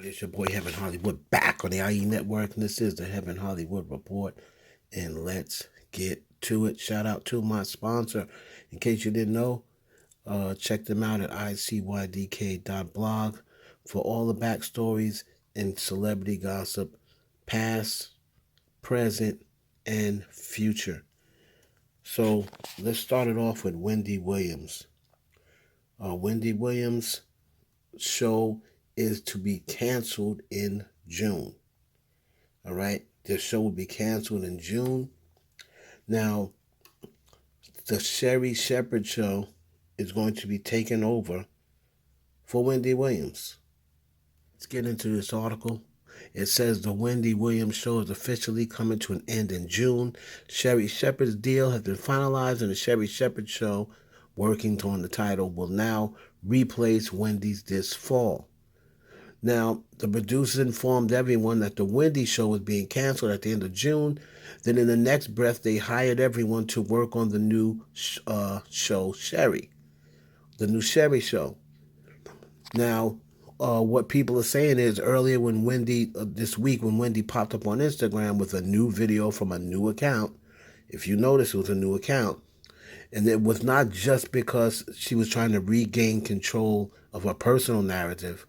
everybody, it's your boy Heaven Hollywood back on the IENetwork, and this is the Heaven Hollywood Report, and let's get to it. Shout out to my sponsor. In case you didn't know, check them out at icydk.blog for all the backstories and celebrity gossip, past, present, and future. So let's start it off with Wendy Williams. Wendy Williams' show is to be canceled in June. All right, the show will be canceled in June. Now, the Sherri Shepherd show is going to be taken over for Wendy Williams. Let's get into this article. It says the Wendy Williams show is officially coming to an end in June. Sherri Shepherd's deal has been finalized, and the Sherri Shepherd show, working on the title, will now replace Wendy's this fall. Now, the producers informed everyone that the Wendy show was being canceled at the end of June. Then in the next breath, they hired everyone to work on the new show, Sherri. The new Sherri show. Now, what people are saying is earlier when Wendy, this week when Wendy popped up on Instagram with a new video from a new account, if you notice, it was a new account. And it was not just because she was trying to regain control of her personal narrative,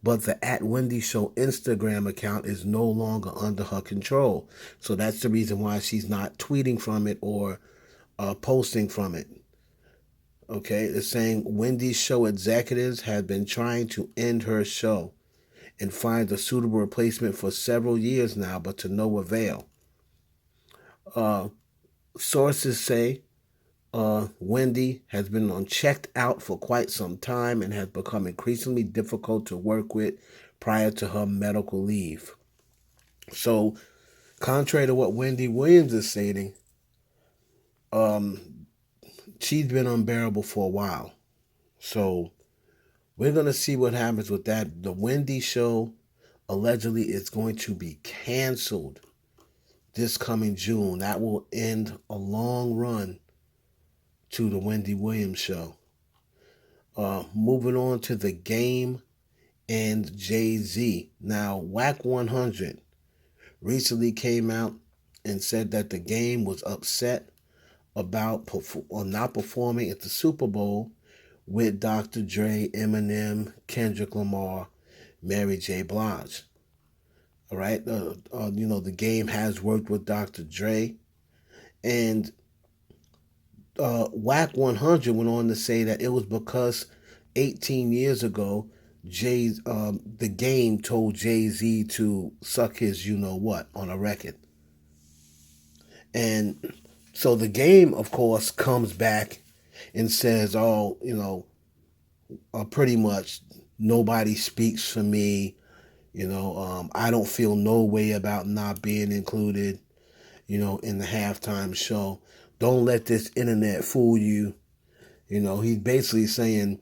but the @Wendy Show Instagram account is no longer under her control. So that's the reason why she's not tweeting from it or posting from it. Okay, it's saying Wendy's show executives have been trying to end her show and find a suitable replacement for several years now, but to no avail. Sources say Wendy has been checked out for quite some time and has become increasingly difficult to work with prior to her medical leave. So, contrary to what Wendy Williams is stating, she's been unbearable for a while. So, we're going to see what happens with that. The Wendy show allegedly is going to be canceled this coming June. That will end a long run to the Wendy Williams show. Moving on to The Game and Jay-Z. Now, Whack 100 recently came out and said that The Game was upset about not performing at the Super Bowl with Dr. Dre, Eminem, Kendrick Lamar, Mary J. Blige. All right, The Game has worked with Dr. Dre, and Whack 100 went on to say that it was because 18 years ago, The Game told Jay-Z to suck his you-know-what on a record. And so The Game, of course, comes back and says, pretty much, nobody speaks for me. I don't feel no way about not being included, in the halftime show. Don't let this internet fool you. He's basically saying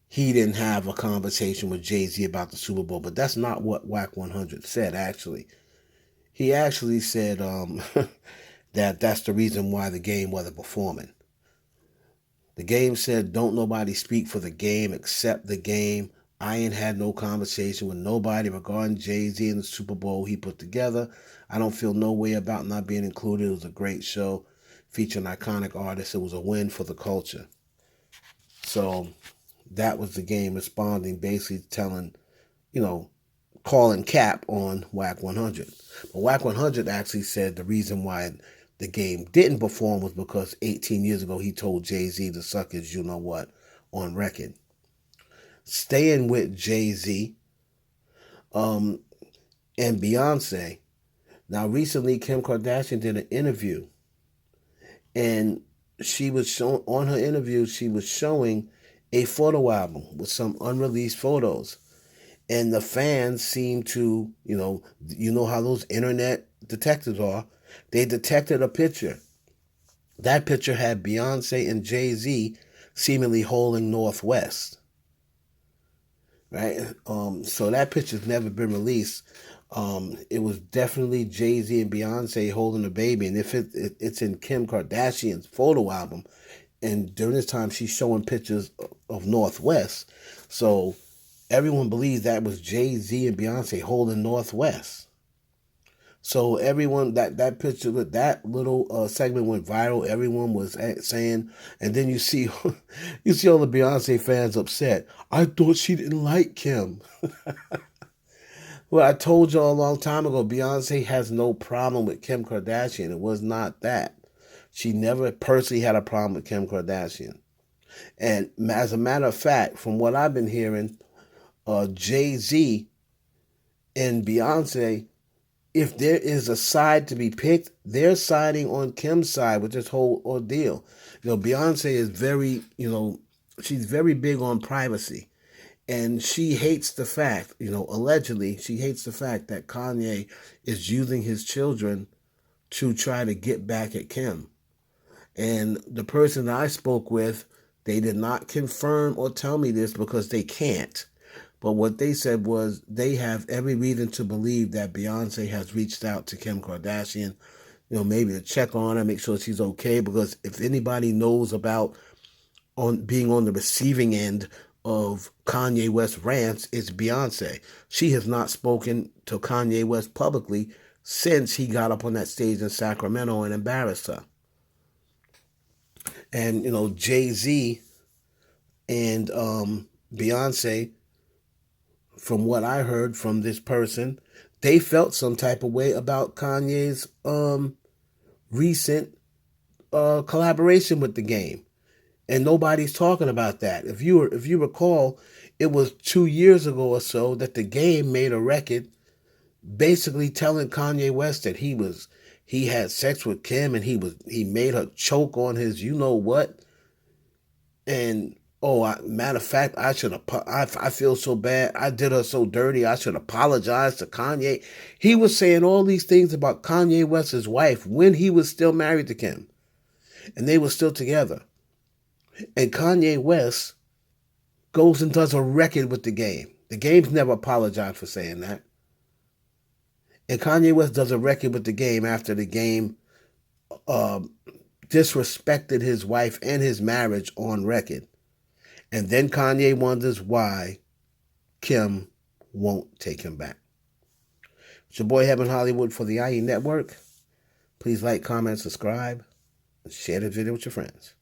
he didn't have a conversation with Jay-Z about the Super Bowl, but that's not what Whack 100 said, actually. He actually said that that's the reason why The Game wasn't performing. The Game said, don't nobody speak for The Game except The Game. I ain't had no conversation with nobody regarding Jay-Z and the Super Bowl he put together. I don't feel no way about not being included. It was a great show featuring iconic artists. It was a win for the culture. So that was The Game responding, basically telling, calling cap on Whack 100. But Whack 100 actually said the reason why The Game didn't perform was because 18 years ago he told Jay-Z to suck his you-know-what on record. Staying with Jay-Z and Beyonce. Now, recently, Kim Kardashian did an interview, and she was showing, on her interview, she was showing a photo album with some unreleased photos. And the fans seemed to, you know how those internet detectives are. They detected a picture. That picture had Beyonce and Jay-Z seemingly holding Northwest. Right? So that picture's never been released. It was definitely Jay-Z and Beyonce holding a baby. And if it's in Kim Kardashian's photo album, and during this time she's showing pictures of Northwest. So everyone believes that was Jay-Z and Beyonce holding Northwest. So everyone, that picture with that little segment went viral. Everyone was saying, and then you see you see all the Beyonce fans upset. I thought she didn't like Kim. Well, I told y'all a long time ago, Beyonce has no problem with Kim Kardashian. It was not that. She never personally had a problem with Kim Kardashian. And as a matter of fact, from what I've been hearing, Jay-Z and Beyonce, if there is a side to be picked, they're siding on Kim's side with this whole ordeal. Beyonce is very, she's very big on privacy. And she hates the fact, allegedly, she hates the fact that Kanye is using his children to try to get back at Kim. And the person I spoke with, they did not confirm or tell me this because they can't. But what they said was they have every reason to believe that Beyonce has reached out to Kim Kardashian, maybe to check on her, make sure she's okay. Because if anybody knows about being on the receiving end of Kanye West rants, it's Beyonce. She has not spoken to Kanye West publicly since he got up on that stage in Sacramento and embarrassed her. And, Jay-Z and Beyonce, from what I heard from this person, they felt some type of way about Kanye's recent collaboration with the game. And nobody's talking about that. If you recall, it was 2 years ago or so that the game made a record basically telling Kanye West that he had sex with Kim and he made her choke on his what. And matter of fact, I feel so bad. I did her so dirty. I should apologize to Kanye. He was saying all these things about Kanye West's wife when he was still married to Kim, and they were still together. And Kanye West goes and does a record with the game. The game's never apologized for saying that. And Kanye West does a record with the game after the game disrespected his wife and his marriage on record. And then Kanye wonders why Kim won't take him back. It's your boy Heaven Hollywood for the IE Network. Please like, comment, subscribe, and share the video with your friends.